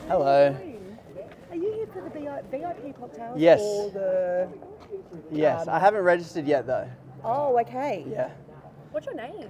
Hello. Are you here for the VIP cocktails? Yes. Or the... Yes, I haven't registered yet though. Oh, okay. Yeah. What's your name?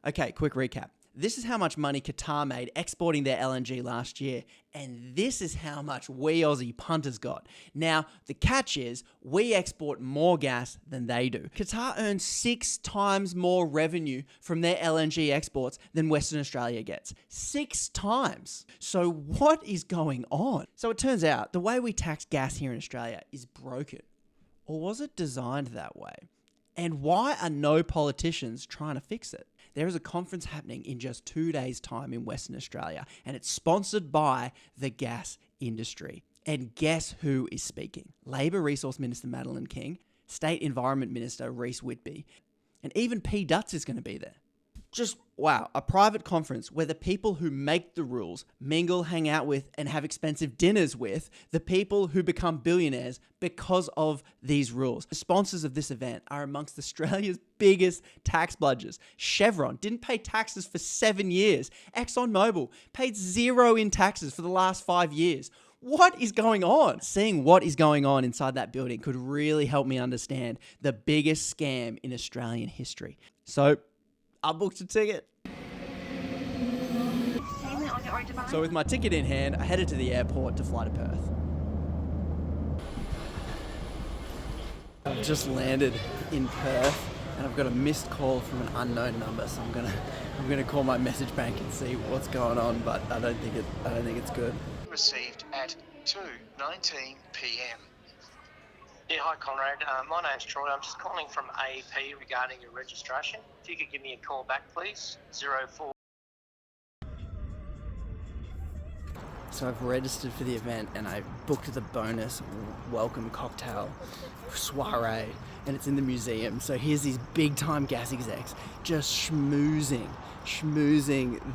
Okay, quick recap. This is how much money Qatar made exporting their LNG last year, and this is how much we Aussie punters got. Now, the catch is we export more gas than they do. Qatar earns 6 times more revenue from their LNG exports than Western Australia gets. 6 times. So what is going on? So it turns out the way we tax gas here in Australia is broken. Or was it designed that way? And why are no politicians trying to fix it? There is a conference happening in just 2 days' time in Western Australia, and it's sponsored by the gas industry. And guess who is speaking? Labor Resource Minister Madeleine King, State Environment Minister Reece Whitby, and even P. Dutz is going to be there. Just, wow, a private conference where the people who make the rules mingle, hang out with, and have expensive dinners with the people who become billionaires because of these rules. The sponsors of this event are amongst Australia's biggest tax bludgers. Chevron didn't pay taxes for 7 years. ExxonMobil paid 0 in taxes for the last 5 years. What is going on? Seeing what is going on inside that building could really help me understand the biggest scam in Australian history. So, I booked a ticket. So with my ticket in hand, I headed to the airport to fly to Perth. I've just landed in Perth and I've got a missed call from an unknown number, so I'm gonna call my message bank and see what's going on, but I don't think it's good. Received at 2:19 p.m. Yeah, hi Conrad. My name's Troy. I'm just calling from AEP regarding your registration. If you could give me a call back, please. 04. So I've registered for the event and I booked the bonus welcome cocktail soiree, and it's in the museum. So here's these big time gas execs just schmoozing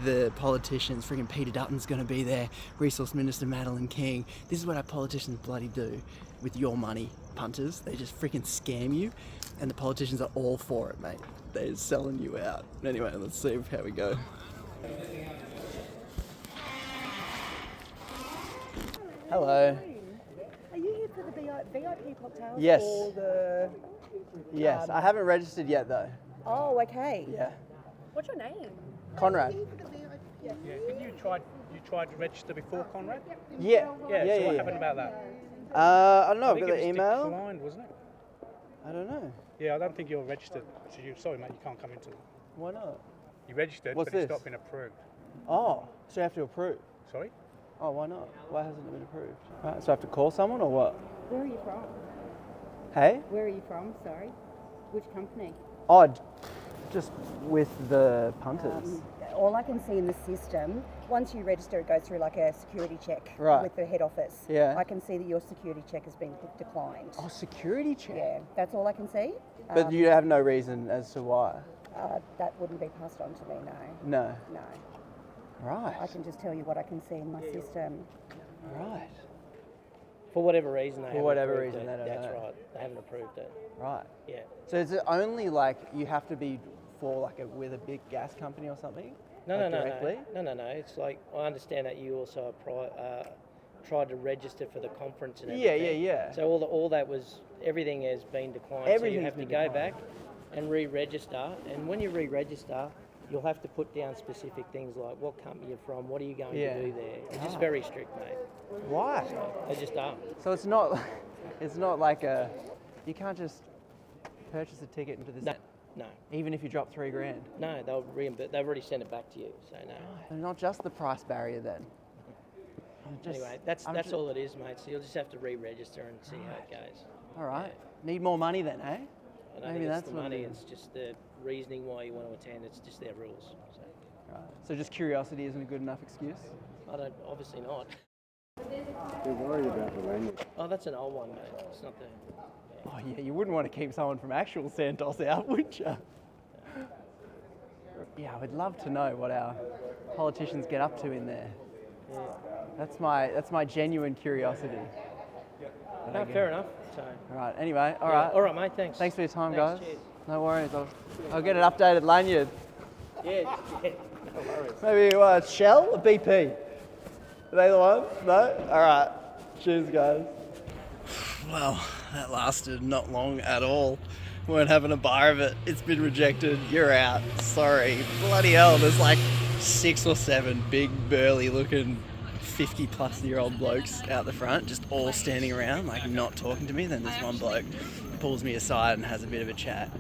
the politicians. Freaking Peter Dutton's gonna be there, Resource Minister Madeleine King. This is what our politicians bloody do with your money, punters. They just freaking scam you, and the politicians are all for it, mate. They're selling you out. Anyway, let's see how we go. Hello. Are you here for the VIP cocktails? Yes. Or the... Yes, I haven't registered yet though. Oh, okay. Yeah. What's your name? Conrad. Yeah, didn't you tried to register before, Conrad? Yeah. So what happened about that? I don't know. I I've think got it the was email. declined, wasn't it? I don't know. Yeah, I don't think you're registered. So sorry, mate, you can't come into it. Why not? You registered, What's but it's this? not been approved. Oh, so you have to approve. Sorry? Oh, why not? Why hasn't it been approved? Right, so I have to call someone or what? Where are you from? Hey? Where are you from? Sorry. Which company? Oh, just with the punters. All I can see in the system, once you register, it goes through like a security check Right. with the head office. Yeah. I can see that your security check has been declined. Oh, security check. Yeah, that's all I can see. But you have no reason as to why? That wouldn't be passed on to me, no. No. No. Right. I can just tell you what I can see in my system. Right. For whatever reason, they For haven't whatever approved reason, it. they don't That's know. right. They haven't approved it. Right. Yeah. So is it only like you have to be for like with a big gas company or something? No, Like no. directly? No. It's like, I understand that you also tried to register for the conference and everything. Yeah. So all that was, everything has been declined. So you Everything's have to been go declined. back and re-register. And when you re-register, you'll have to put down specific things like what company you're from, what are you going to do there. It's just very strict, mate. Why? They just are. So it's not like you can't just purchase a ticket into this. No. Even if you drop $3,000. No, they'll reimburse. They've already sent it back to you, so no. And not just the price barrier then. Anyway, that's all it is, mate. So you'll just have to re-register and see how it goes. All right. Need more money then, eh? I don't think it's the money, it's just the reasoning why you want to attend. It's just their rules. So. Right. So just curiosity isn't a good enough excuse? Obviously not. They're worried about the language. Oh, that's an old one, mate. It's not the... Oh yeah, you wouldn't want to keep someone from actual Santos out, would you? Yeah, I would love to know what our politicians get up to in there. Yeah. That's my genuine curiosity. No, fair enough. So. All right. Anyway, all Yeah. right. All right, mate. Thanks. Thanks for your time, Thanks, guys. cheers. No worries. I'll get an updated lanyard. Yeah, no worries. Maybe what, Shell or BP? Are they the ones? No? All right. Cheers, guys. Well, that lasted not long at all. Weren't having a bar of it. It's been rejected. You're out. Sorry. Bloody hell, there's like 6 or 7 big, burly looking 50-plus-year-old blokes out the front, just all standing around, like not talking to me. Then there's one bloke pulls me aside and has a bit of a chat.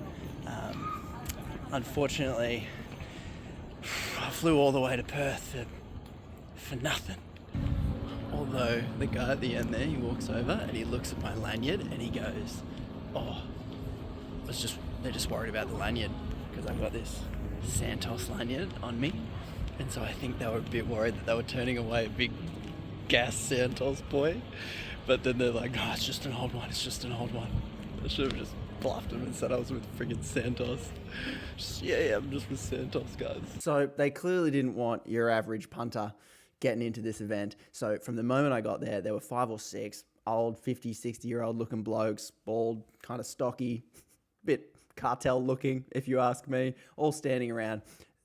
Unfortunately, I flew all the way to Perth for nothing. Although the guy at the end there, he walks over and he looks at my lanyard and he goes, "Oh, they're just worried about the lanyard because I've got this Santos lanyard on me." And so I think they were a bit worried that they were turning away a big gas Santos boy. But then they're like, "Oh, it's just an old one. It's just an old one." I should have just bluffed him and said I was with friggin' Santos. Yeah, I'm just with Santos, guys. So they clearly didn't want your average punter getting into this event. So from the moment I got there were 5 or 6 old 50, 60-year-old looking blokes, bald, kind of stocky, bit cartel looking, if you ask me, all standing around.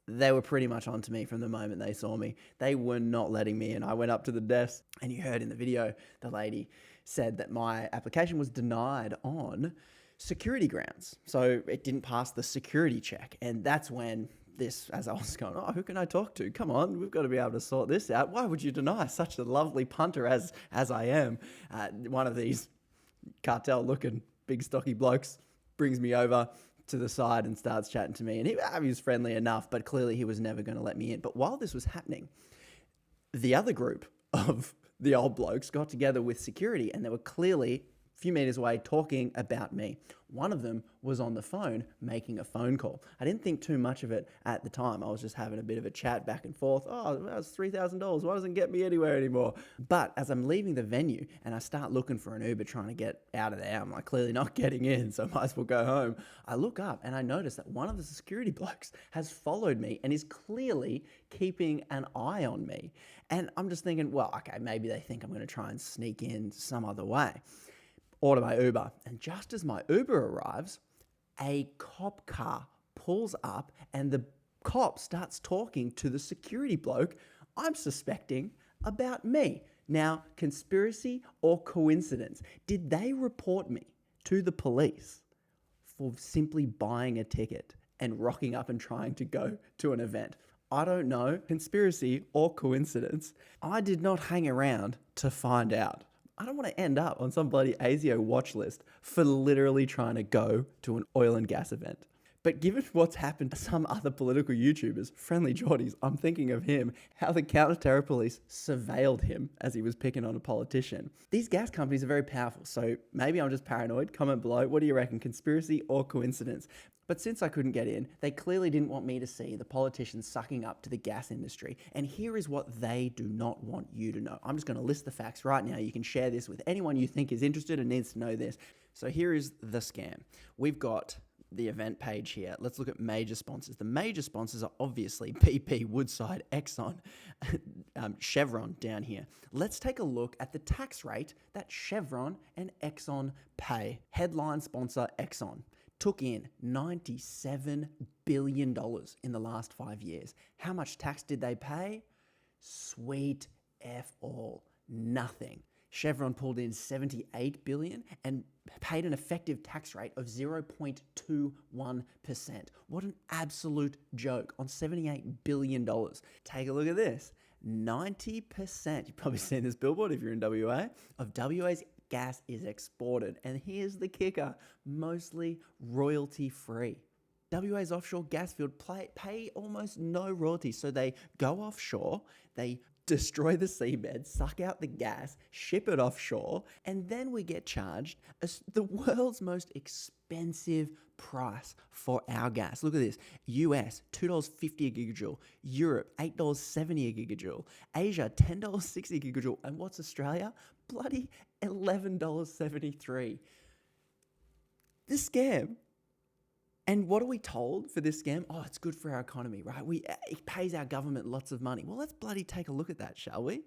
They were pretty much onto me from the moment they saw me. They were not letting me in. I went up to the desk and you heard in the video, the lady said that my application was denied on security grounds. So it didn't pass the security check. And that's when this, as I was going, "Oh, who can I talk to? Come on, we've got to be able to sort this out. Why would you deny such a lovely punter as I am?" One of these cartel-looking big stocky blokes brings me over to the side and starts chatting to me. And he was friendly enough, but clearly he was never going to let me in. But while this was happening, the other group of the old blokes got together with security and they were clearly a few meters away talking about me. One of them was on the phone making a phone call. I didn't think too much of it at the time. I was just having a bit of a chat back and forth. "Oh, that's $3,000. Why doesn't it get me anywhere anymore?" But as I'm leaving the venue and I start looking for an Uber trying to get out of there, I'm like clearly not getting in, so I might as well go home. I look up and I notice that one of the security blokes has followed me and is clearly keeping an eye on me. And I'm just thinking, well, okay, maybe they think I'm going to try and sneak in some other way. Order my Uber. And just as my Uber arrives, a cop car pulls up and the cop starts talking to the security bloke I'm suspecting about me. Now, conspiracy or coincidence? Did they report me to the police for simply buying a ticket and rocking up and trying to go to an event? I don't know. Conspiracy or coincidence? I did not hang around to find out. I don't want to end up on some bloody ASIO watch list for literally trying to go to an oil and gas event. But given what's happened to some other political YouTubers, Friendly Geordies, I'm thinking of him, how the counter-terror police surveilled him as he was picking on a politician. These gas companies are very powerful, so maybe I'm just paranoid. Comment below, what do you reckon, conspiracy or coincidence? But since I couldn't get in, they clearly didn't want me to see the politicians sucking up to the gas industry. And here is what they do not want you to know. I'm just going to list the facts right now. You can share this with anyone you think is interested and needs to know this. So here is the scam. We've got the event page here. Let's look at major sponsors. The major sponsors are obviously BP, Woodside, Exxon, Chevron down here. Let's take a look at the tax rate that Chevron and Exxon pay. Headline sponsor Exxon took in $97 billion in the last 5 years. How much tax did they pay? Sweet F all. Nothing. Chevron pulled in $78 billion and paid an effective tax rate of 0.21%. What an absolute joke on $78 billion. Take a look at this. 90%, you've probably seen this billboard if you're in WA, of WA's gas is exported. And here's the kicker, mostly royalty free. WA's offshore gas field pay almost no royalties. So they go offshore, they destroy the seabed, suck out the gas, ship it offshore, and then we get charged the world's most expensive price for our gas. Look at this. US, $2.50 a gigajoule. Europe, $8.70 a gigajoule. Asia, $10.60 a gigajoule. And what's Australia? Bloody $11.73. This scam. And what are we told for this scam? Oh, it's good for our economy, right? It pays our government lots of money. Well, let's bloody take a look at that, shall we?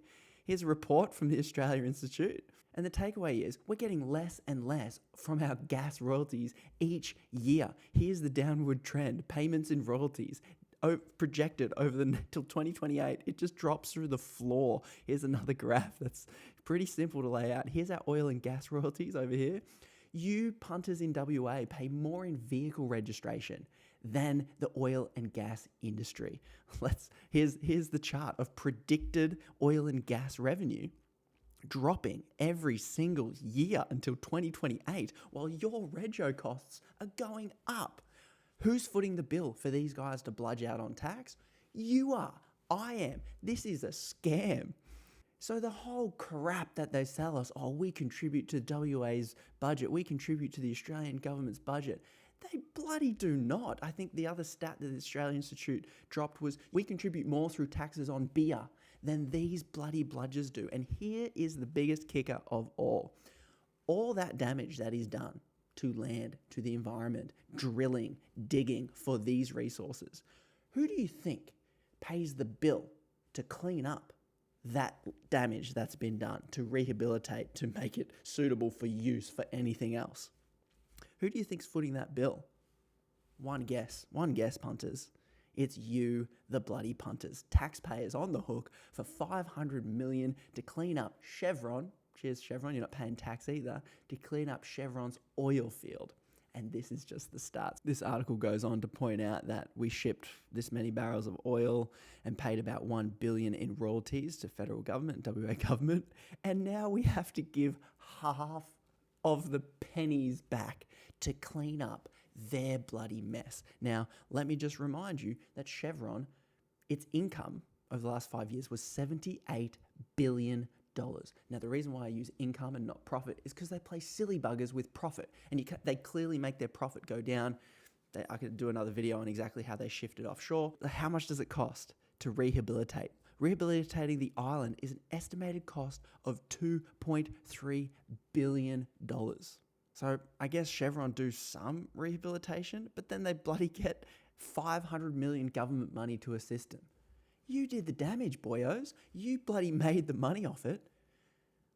Here's a report from the Australia Institute. And the takeaway is we're getting less and less from our gas royalties each year. Here's the downward trend. Payments in royalties projected over till 2028. It just drops through the floor. Here's another graph that's pretty simple to lay out. Here's our oil and gas royalties over here. You punters in WA pay more in vehicle registration than the oil and gas industry. Here's the chart of predicted oil and gas revenue dropping every single year until 2028, while your rego costs are going up. Who's footing the bill for these guys to bludge out on tax? You are. I am. This is a scam. So the whole crap that they sell us, oh, we contribute to WA's budget, we contribute to the Australian government's budget, they bloody do not. I think the other stat that the Australian Institute dropped was we contribute more through taxes on beer than these bloody bludgers do. And here is the biggest kicker of all. All that damage that is done to land, to the environment, drilling, digging for these resources, who do you think pays the bill to clean up that damage that's been done, to rehabilitate, to make it suitable for use for anything else? Who do you think's footing that bill? One guess, punters. It's you, the bloody punters. Taxpayers on the hook for $500 million to clean up Chevron. Cheers, Chevron, you're not paying tax either. To clean up Chevron's oil field. And this is just the start. This article goes on to point out that we shipped this many barrels of oil and paid about $1 billion in royalties to federal government, WA government. And now we have to give half of the pennies back to clean up their bloody mess. Now, let me just remind you that Chevron, its income over the last 5 years was $78 billion. Now, the reason why I use income and not profit is because they play silly buggers with profit, and they clearly make their profit go down. I could do another video on exactly how they shifted offshore. How much does it cost to rehabilitate? Rehabilitating the island is an estimated cost of $2.3 billion. So I guess Chevron do some rehabilitation, but then they bloody get $500 million government money to assist them. You did the damage, boyos. You bloody made the money off it.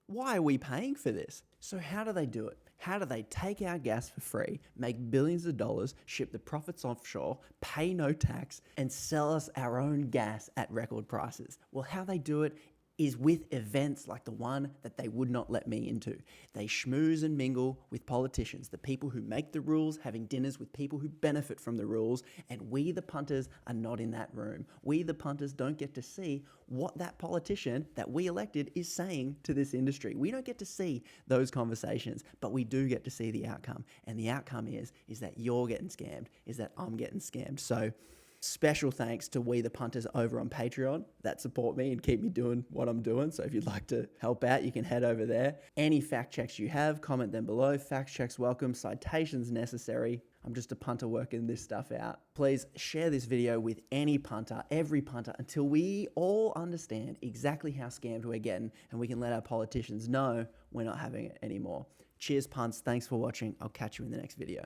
Why are we paying for this? So how do they do it? How do they take our gas for free, make billions of dollars, ship the profits offshore, pay no tax, and sell us our own gas at record prices? Well, how they do it is with events like the one that they would not let me into. They schmooze and mingle with politicians, the people who make the rules, having dinners with people who benefit from the rules, and we the punters are not in that room. We the punters don't get to see what that politician that we elected is saying to this industry. We don't get to see those conversations, but we do get to see the outcome. And the outcome is that you're getting scammed, is that I'm getting scammed. So special thanks to We the Punters over on Patreon that support me and keep me doing what I'm doing. So if you'd like to help out, you can head over there. Any fact checks you have, comment them below. Fact checks welcome, citations necessary. I'm just a punter working this stuff out. Please share this video with any punter, every punter, until we all understand exactly how scammed we're getting and we can let our politicians know we're not having it anymore. Cheers, punts. Thanks for watching. I'll catch you in the next video.